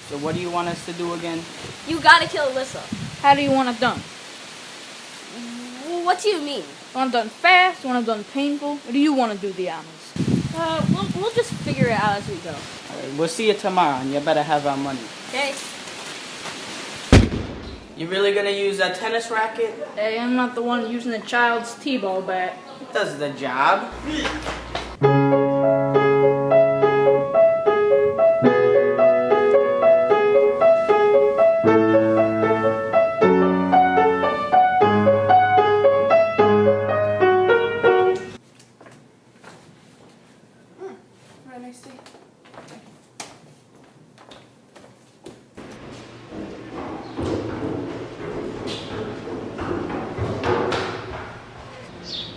So what do you want us to do again? You gotta kill Alyssa. How do you want it done? What do you mean? You want it done fast? You want it done painful? Or do you want to do the honors? We'll just figure it out as we go. Alright, we'll see you tomorrow, and you better have our money. Okay? You really gonna use that tennis racket? Hey, I'm not the one using the child's t-ball bat. It does the job. Right next to you.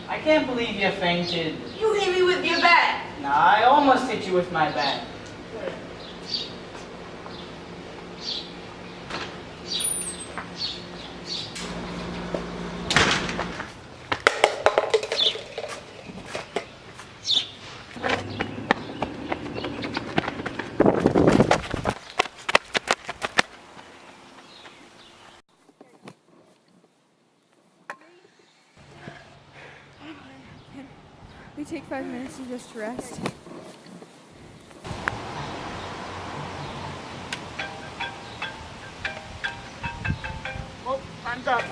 I can't believe you fainted. You hit me with your bat. Nah, I almost hit you with my bat. We take 5 minutes and just rest. Oh, time's up.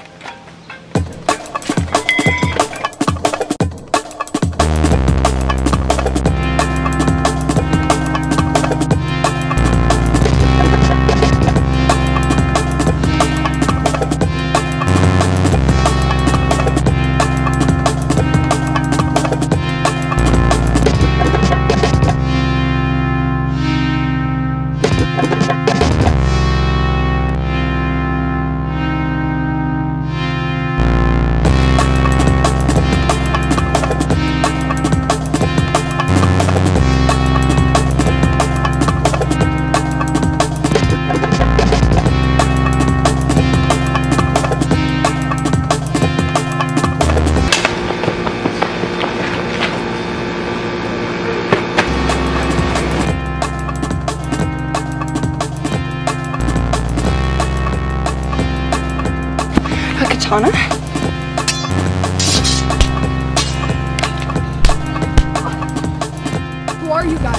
A katana? Who are you guys?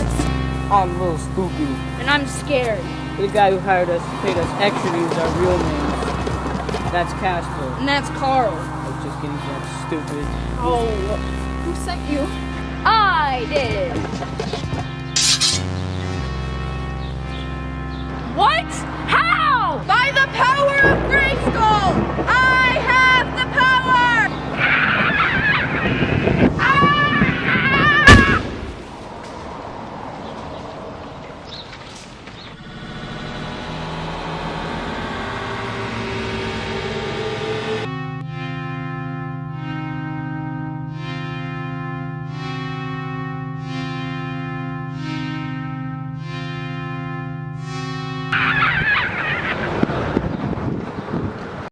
I'm a little spooky. And I'm scared. The guy who hired us paid us extra to use our real names. That's Casper. And that's Carl. I'm just kidding, that's stupid. Oh, Who sent you? I did. what?